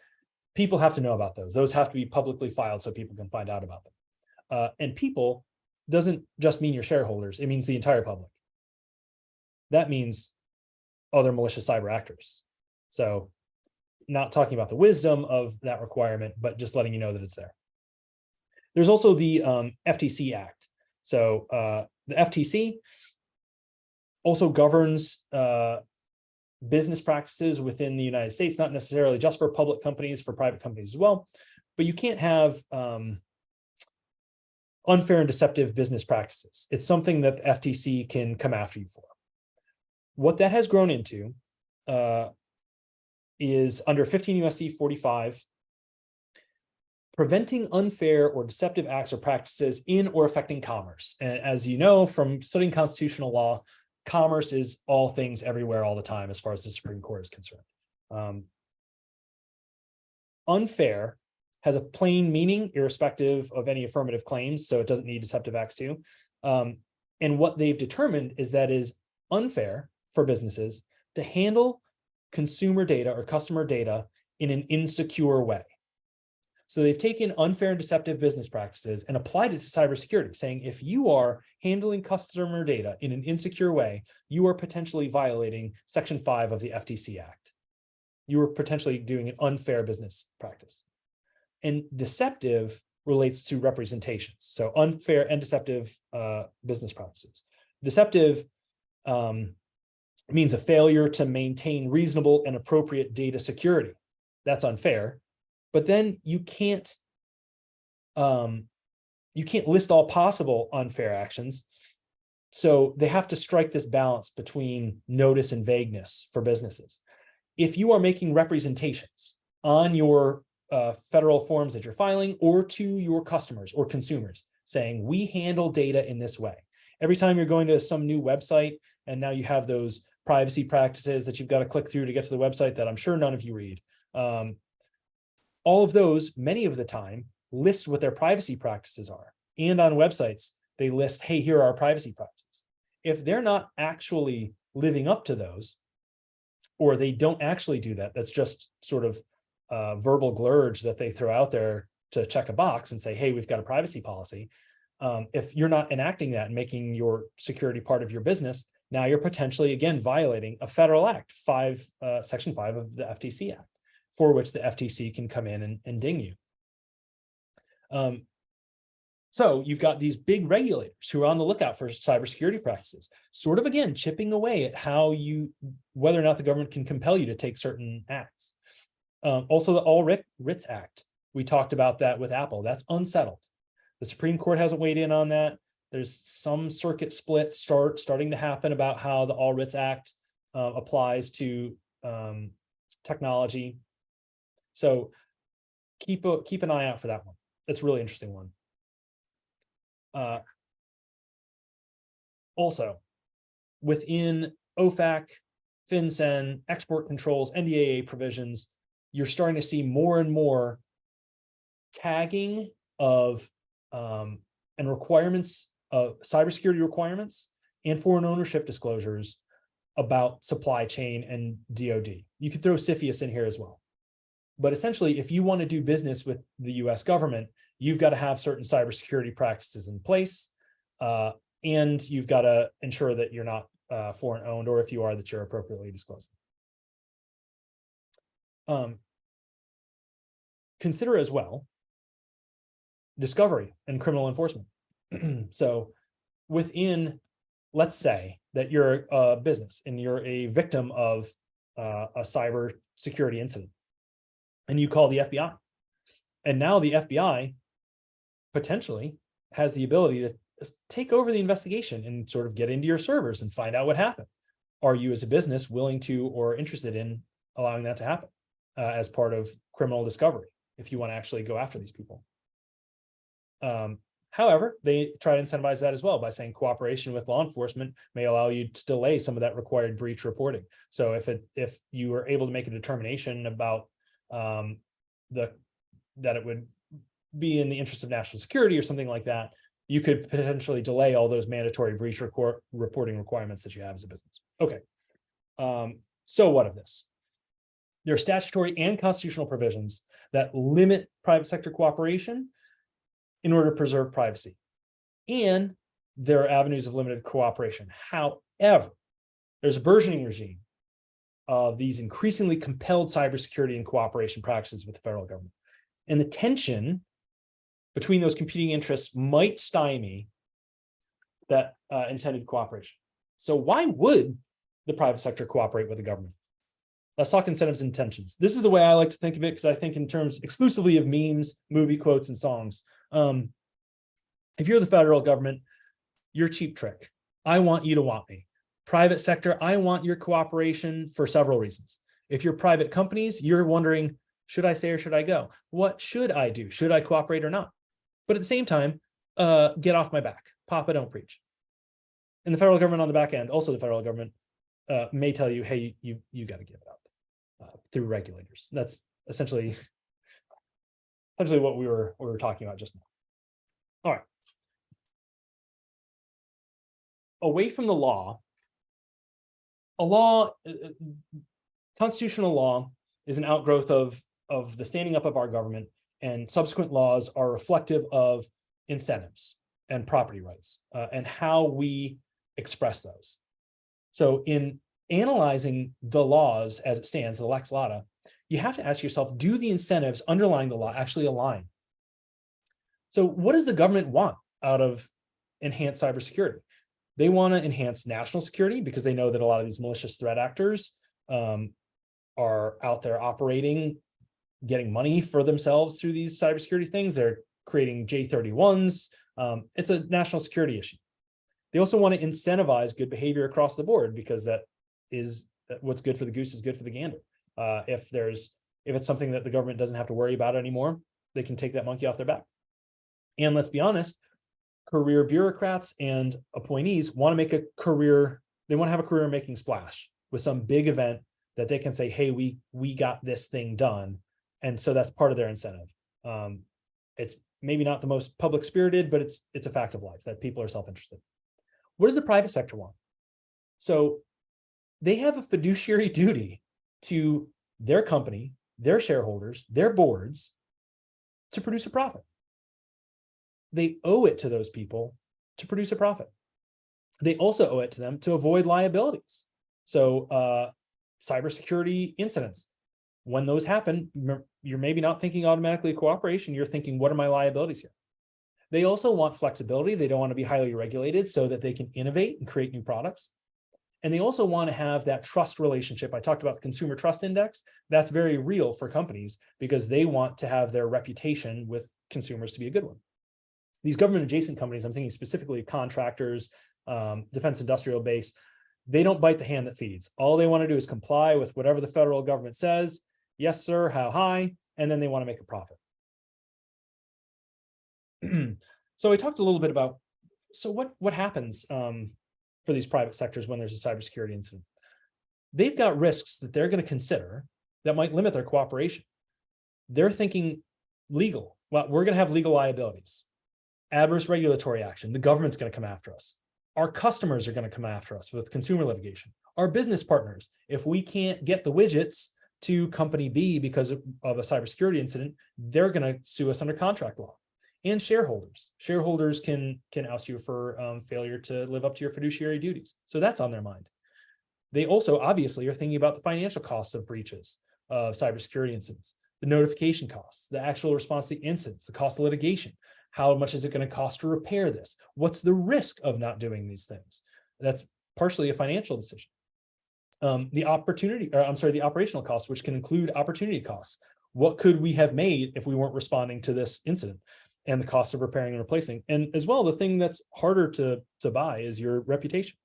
people have to know about those. Those have to be publicly filed so people can find out about them. And people doesn't just mean your shareholders. It means the entire public. That means other malicious cyber actors. So not talking about the wisdom of that requirement, but just letting you know that it's there. There's also the FTC Act. So the FTC also governs business practices within the United States, not necessarily just for public companies, for private companies as well. but you can't have unfair and deceptive business practices. It's something that the FTC can come after you for. What that has grown into is under 15 U.S.C. 45, preventing unfair or deceptive acts or practices in or affecting commerce. And as you know from studying constitutional law, commerce is all things everywhere all the time as far as the Supreme Court is concerned. Unfair has a plain meaning irrespective of any affirmative claims, so it doesn't need deceptive acts too. And what they've determined is that is unfair for businesses to handle consumer data or customer data in an insecure way. So they've taken unfair and deceptive business practices and applied it to cybersecurity, saying if you are handling customer data in an insecure way, you are potentially violating Section 5 of the FTC Act. You are potentially doing an unfair business practice. And deceptive relates to representations. So unfair and deceptive business practices. Deceptive means a failure to maintain reasonable and appropriate data security. That's unfair. But then you can't list all possible unfair actions. So they have to strike this balance between notice and vagueness for businesses. If you are making representations on your federal forms that you're filing or to your customers or consumers saying, we handle data in this way. Every time you're going to some new website and now you have those privacy practices that you've got to click through to get to the website that I'm sure none of you read. All of those, many of the time, list what their privacy practices are. And on websites, they list, hey, here are our privacy practices. If they're not actually living up to those, or they don't actually do that, that's just sort of verbal glurge that they throw out there to check a box and say, hey, we've got a privacy policy. If you're not enacting that and making your security part of your business, now you're potentially, again, violating a federal act, Section 5 of the FTC Act, for which the FTC can come in and ding you. So you've got these big regulators who are on the lookout for cybersecurity practices, sort of, again, chipping away at whether or not the government can compel you to take certain acts. Also, the All Writs Act, we talked about that with Apple. That's unsettled. The Supreme Court hasn't weighed in on that. There's some circuit split starting to happen about how the All Writs Act applies to technology. So keep an eye out for that one. That's a really interesting one. Also, within OFAC, FinCEN, export controls, NDAA provisions, you're starting to see more and more tagging of and requirements of cybersecurity requirements and foreign ownership disclosures about supply chain and DoD. You could throw CFIUS in here as well. But essentially, if you want to do business with the US government, you've got to have certain cybersecurity practices in place, and you've got to ensure that you're not foreign owned, or if you are, that you're appropriately disclosed. Consider as well discovery and criminal enforcement. So within, let's say that you're a business and you're a victim of a cyber security incident, and you call the FBI. And now the FBI potentially has the ability to take over the investigation and sort of get into your servers and find out what happened. Are you as a business willing to or interested in allowing that to happen as part of criminal discovery, if you want to actually go after these people? However, they try to incentivize that as well by saying cooperation with law enforcement may allow you to delay some of that required breach reporting. So if you are able to make a determination about that it would be in the interest of national security or something like that, you could potentially delay all those mandatory breach reporting requirements that you have as a business. Okay. So what of this? There are statutory and constitutional provisions that limit private sector cooperation in order to preserve privacy. And there are avenues of limited cooperation. However, there's a burgeoning regime of these increasingly compelled cybersecurity and cooperation practices with the federal government. And the tension between those competing interests might stymie that intended cooperation. So why would the private sector cooperate with the government? Let's talk incentives and intentions. This is the way I like to think of it, because I think in terms exclusively of memes, movie quotes, and songs. If you're the federal government, you're Cheap Trick. I want you to want me. Private sector, I want your cooperation for several reasons. If you're private companies, you're wondering, should I stay or should I go? What should I do? Should I cooperate or not? But at the same time, get off my back. Papa, don't preach. And the federal government on the back end, also the federal government, may tell you, hey, you got to give it up through regulators. That's essentially what we were talking about just now. All right. Away from the law, constitutional law is an outgrowth of the standing up of our government, and subsequent laws are reflective of incentives and property rights and how we express those. So in analyzing the laws as it stands, the lex lata, you have to ask yourself, do the incentives underlying the law actually align? So what does the government want out of enhanced cybersecurity? They want to enhance national security because they know that a lot of these malicious threat actors are out there operating, getting money for themselves through these cybersecurity things. They're creating J31s. It's a national security issue. They also want to incentivize good behavior across the board, because that is what's good for the goose is good for the gander. If it's something that the government doesn't have to worry about anymore, they can take that monkey off their back. And let's be honest, career bureaucrats and appointees want to make a career. They want to have a career making splash with some big event that they can say, hey, we got this thing done. And so that's part of their incentive. It's maybe not the most public spirited, but it's a fact of life that people are self-interested. What does the private sector want? So they have a fiduciary duty to their company, their shareholders, their boards to produce a profit. They owe it to those people to produce a profit. They also owe it to them to avoid liabilities. So cybersecurity incidents, when those happen, you're maybe not thinking automatically cooperation, you're thinking, what are my liabilities here? They also want flexibility. They don't want to be highly regulated so that they can innovate and create new products. And they also want to have that trust relationship. I talked about the consumer trust index. That's very real for companies because they want to have their reputation with consumers to be a good one. These government adjacent companies, I'm thinking specifically of contractors, defense industrial base, they don't bite the hand that feeds. All they want to do is comply with whatever the federal government says. Yes, sir, how high? And then they want to make a profit. So we talked a little bit about, so what happens for these private sectors when there's a cybersecurity incident? They've got risks that they're going to consider that might limit their cooperation. They're thinking legal. Well, we're going to have legal liabilities, adverse regulatory action. The government's going to come after us. Our customers are going to come after us with consumer litigation. Our business partners, if we can't get the widgets to company B because of a cybersecurity incident, they're going to sue us under contract law. And shareholders can oust you for failure to live up to your fiduciary duties. So that's on their mind. They also obviously are thinking about the financial costs of breaches of cybersecurity incidents, the notification costs, the actual response to the incidents, the cost of litigation. How much is it going to cost to repair this? What's the risk of not doing these things? That's partially a financial decision. The operational costs, which can include opportunity costs. What could we have made if we weren't responding to this incident? And the cost of repairing and replacing. And as well, the thing that's harder to buy is your reputation.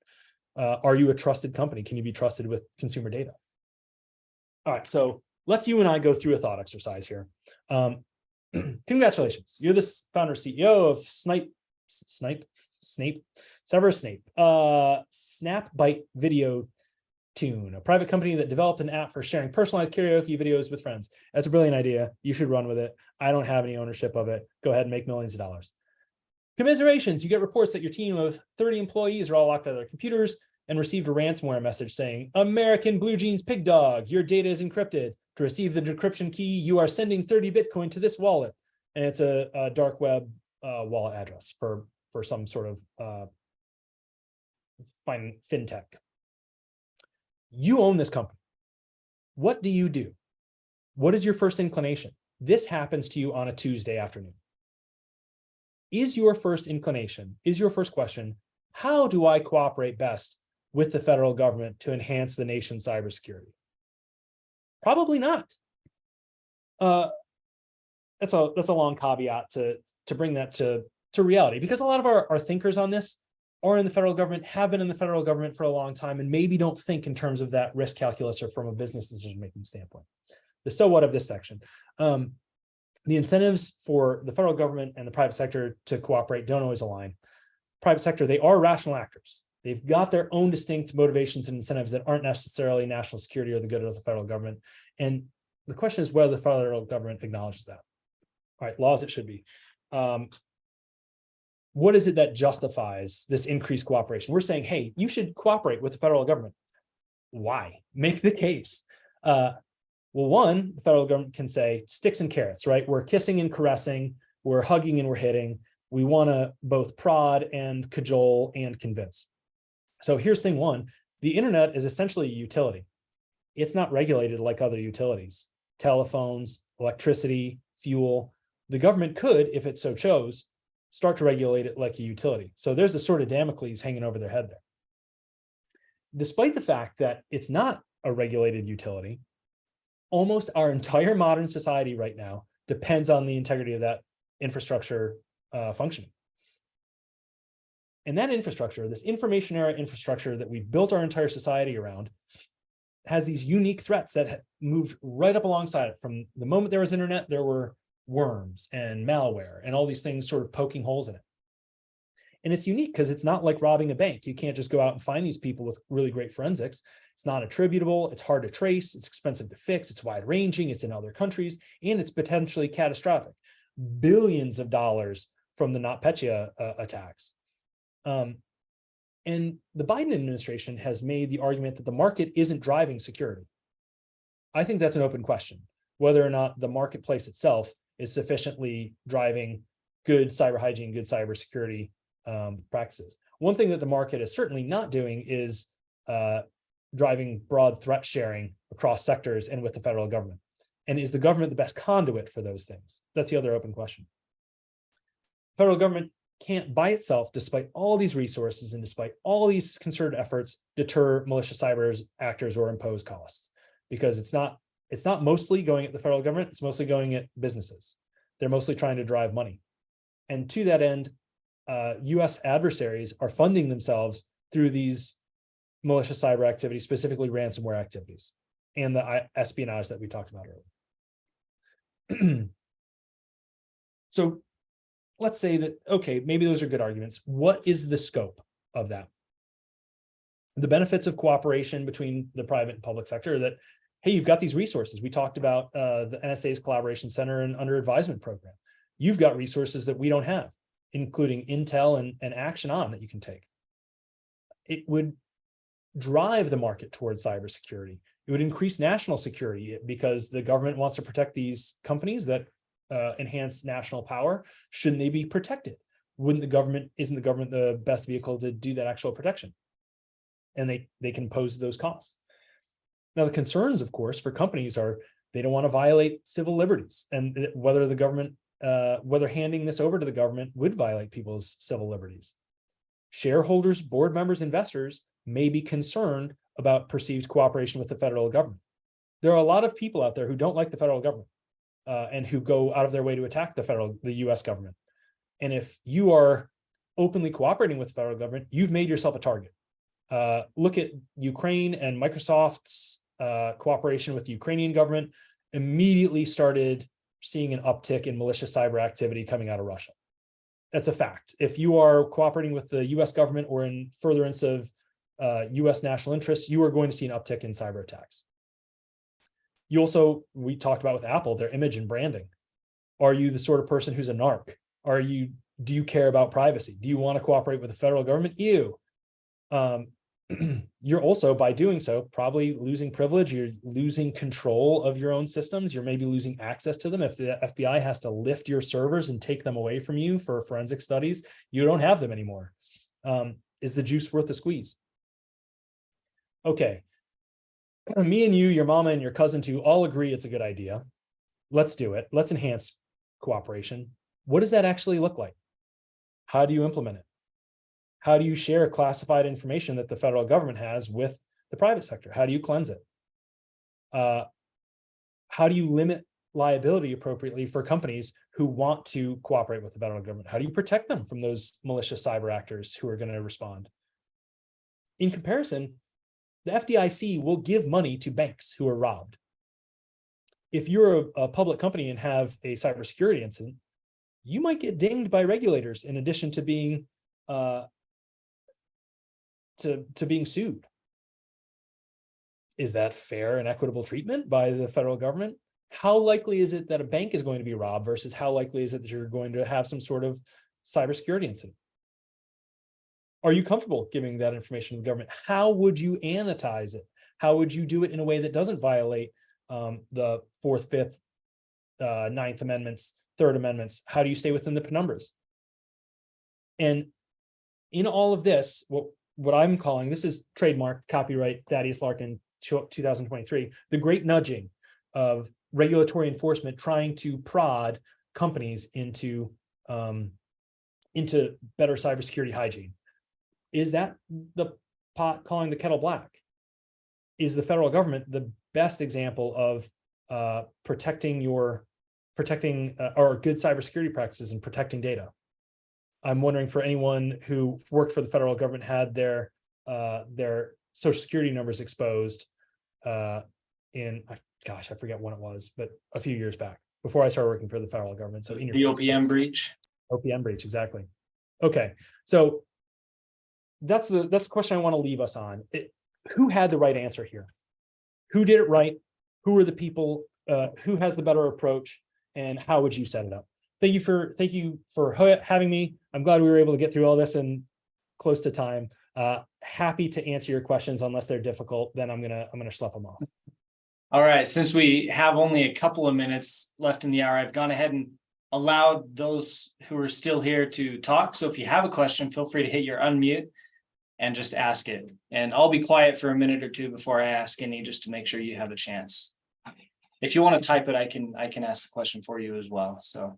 Are you a trusted company? Can you be trusted with consumer data? All right, so let's you and I go through a thought exercise here. Congratulations, you're the founder CEO of Severus Snape, Snapbite Video Tune, a private company that developed an app for sharing personalized karaoke videos with friends. That's a brilliant idea. You should run with it. I don't have any ownership of it. Go ahead and make millions of dollars. Commiserations, you get reports that your team of 30 employees are all locked out of their computers and received a ransomware message saying, American Blue Jeans Pig Dog, your data is encrypted. To receive the decryption key, you are sending 30 Bitcoin to this wallet. And it's a dark web wallet address for some sort of fintech. You own this company. What do you do? What is your first inclination? This happens to you on a Tuesday afternoon. Is your first inclination, is your first question, how do I cooperate best with the federal government to enhance the nation's cybersecurity? Probably not. That's a long caveat to bring that to reality, because a lot of our thinkers on this are in the federal government, have been in the federal government for a long time, and maybe don't think in terms of that risk calculus or from a business decision-making standpoint. The so what of this section. The incentives for the federal government and the private sector to cooperate don't always align. Private sector, they are rational actors. They've got their own distinct motivations and incentives that aren't necessarily national security or the good of the federal government. And the question is whether the federal government acknowledges that. All right, laws it should be. What is it that justifies this increased cooperation? We're saying, hey, you should cooperate with the federal government. Why? Make the case. Well, one, the federal government can say sticks and carrots, right? We're kissing and caressing, we're hugging and we're hitting. We want to both prod and cajole and convince. So here's thing one, the internet is essentially a utility. It's not regulated like other utilities, telephones, electricity, fuel. The government could, if it so chose, start to regulate it like a utility. So there's a sort of Damocles hanging over their head there. Despite the fact that it's not a regulated utility, almost our entire modern society right now depends on the integrity of that infrastructure functioning. And that infrastructure, this information era infrastructure that we've built our entire society around, has these unique threats that moved right up alongside it. From the moment there was internet, there were worms and malware and all these things sort of poking holes in it. And it's unique because it's not like robbing a bank. You can't just go out and find these people with really great forensics. It's not attributable. It's hard to trace. It's expensive to fix. It's wide ranging. It's in other countries, and it's potentially catastrophic. Billions of dollars from the NotPetya attacks. And the Biden administration has made the argument that the market isn't driving security. I think that's an open question, whether or not the marketplace itself is sufficiently driving good cyber hygiene, good cybersecurity practices. One thing that the market is certainly not doing is driving broad threat sharing across sectors and with the federal government. And is the government the best conduit for those things? That's the other open question. Federal government can't by itself, despite all these resources and despite all these concerted efforts, deter malicious cyber actors or impose costs, because it's not mostly going at the federal government, it's mostly going at businesses. They're mostly trying to drive money. And to that end, US adversaries are funding themselves through these malicious cyber activities, specifically ransomware activities, and the espionage that we talked about earlier. So let's say that, okay, maybe those are good arguments. What is the scope of that? The benefits of cooperation between the private and public sector are that, hey, you've got these resources. We talked about the NSA's Collaboration Center and Under Advisement Program. You've got resources that we don't have, including intel and action on that you can take. It would drive the market towards cybersecurity. It would increase national security because the government wants to protect these companies that enhance national power. Shouldn't they be protected? Isn't the government the best vehicle to do that actual protection? And they can pose those costs. Now, the concerns, of course, for companies are they don't want to violate civil liberties, and whether the government, whether handing this over to the government would violate people's civil liberties. Shareholders, board members, investors may be concerned about perceived cooperation with the federal government. There are a lot of people out there who don't like the federal government and who go out of their way to attack the US government. And if you are openly cooperating with the federal government, you've made yourself a target. Look at Ukraine, and Microsoft's cooperation with the Ukrainian government immediately started seeing an uptick in malicious cyber activity coming out of Russia. That's a fact. If you are cooperating with the US government or in furtherance of US national interests, you are going to see an uptick in cyber attacks. We talked about with Apple, their image and branding. Are you the sort of person who's a narc? Do you care about privacy? Do you want to cooperate with the federal government? Ew. You're also, by doing so, probably losing privilege. You're losing control of your own systems. You're maybe losing access to them. If the FBI has to lift your servers and take them away from you for forensic studies, you don't have them anymore. Is the juice worth the squeeze? Okay. Me and you, your mama and your cousin too, all agree it's a good idea. Let's do it. Let's enhance cooperation. What does that actually look like? How do you implement it? How do you share classified information that the federal government has with the private sector? How do you cleanse it? how do you limit liability appropriately for companies who want to cooperate with the federal government? How do you protect them from those malicious cyber actors who are going to respond? In comparison, the FDIC will give money to banks who are robbed. If you're a public company and have a cybersecurity incident, you might get dinged by regulators in addition to being being sued. Is that fair and equitable treatment by the federal government? How likely is it that a bank is going to be robbed versus how likely is it that you're going to have some sort of cybersecurity incident? Are you comfortable giving that information to the government? How would you annotize it? How would you do it in a way that doesn't violate the Fourth, Fifth, Ninth Amendments, Third Amendments? How do you stay within the penumbras? And in all of this, what I'm calling, this is trademark, copyright, Thadeous Larkin, 2023, the great nudging of regulatory enforcement trying to prod companies into better cybersecurity hygiene. Is that the pot calling the kettle black? Is the federal government the best example of protecting or good cybersecurity practices and protecting data? I'm wondering, for anyone who worked for the federal government, had their social security numbers exposed I forget when it was, but a few years back, before I started working for the federal government. So the OPM breach. OPM breach, exactly. Okay, so that's the question I want to leave us on. Who had the right answer here? Who did it right? Who are the people? Who has the better approach? And how would you set it up? Thank you for having me. I'm glad we were able to get through all this in close to time. Happy to answer your questions unless they're difficult. Then I'm gonna schlep them off. All right. Since we have only a couple of minutes left in the hour, I've gone ahead and allowed those who are still here to talk. So if you have a question, feel free to hit your unmute and just ask it. And I'll be quiet for a minute or two before I ask any, just to make sure you have a chance. If you want to type it, I can ask the question for you as well. So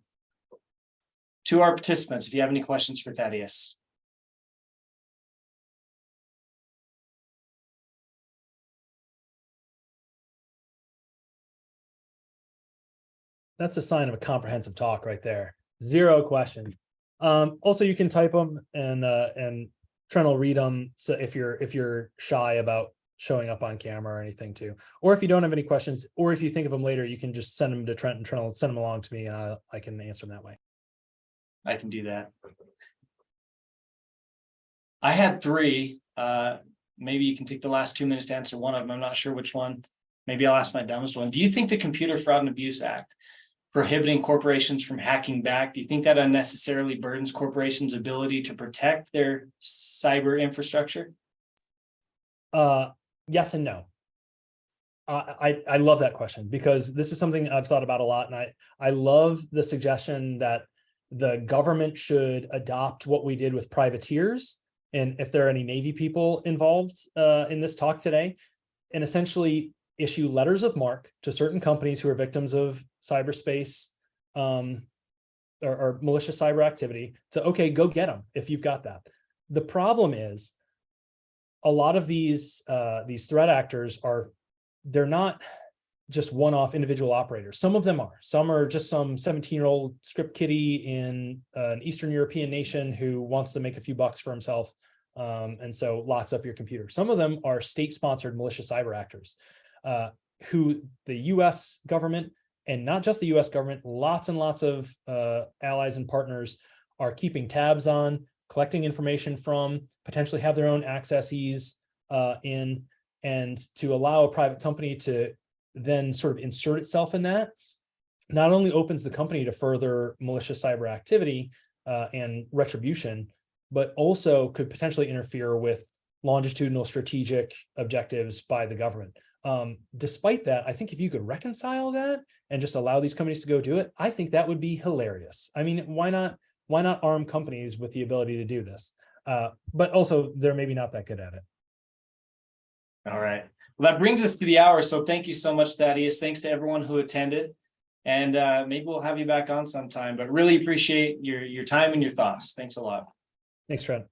to our participants, if you have any questions for Thadeous. That's a sign of a comprehensive talk right there. 0 questions. Also, you can type them and Trent will read them. So if you're shy about showing up on camera or anything too, or if you don't have any questions, or if you think of them later, you can just send them to Trent and Trent will send them along to me, and I can answer them that way. I can do that. I had 3. Maybe you can take the last 2 minutes to answer one of them. I'm not sure which one. Maybe I'll ask my dumbest one. Do you think the Computer Fraud and Abuse Act, prohibiting corporations from hacking back, do you think that unnecessarily burdens corporations' ability to protect their cyber infrastructure? Yes and no. I love that question, because this is something I've thought about a lot, and I love the suggestion that the government should adopt what we did with privateers, and if there are any Navy people involved in this talk today, and essentially issue letters of marque to certain companies who are victims of cyberspace or malicious cyber activity to, okay, go get them if you've got that. The problem is a lot of these threat actors they're not just one-off individual operators. Some of them are. Some are just some 17-year-old script kiddie in an Eastern European nation who wants to make a few bucks for himself, and so locks up your computer. Some of them are state-sponsored malicious cyber actors who the U.S. government, and not just the U.S. government, lots and lots of allies and partners are keeping tabs on, collecting information from, potentially have their own accesses in, and to allow a private company to then sort of insert itself in that, not only opens the company to further malicious cyber activity and retribution, but also could potentially interfere with longitudinal strategic objectives by the government. Despite that, I think if you could reconcile that and just allow these companies to go do it, I think that would be hilarious. I mean, why not arm companies with the ability to do this? But also, they're maybe not that good at it. All right. Well, that brings us to the hour. So thank you so much, Thadeous. Thanks to everyone who attended. And maybe we'll have you back on sometime, but really appreciate your time and your thoughts. Thanks a lot. Thanks, Trent.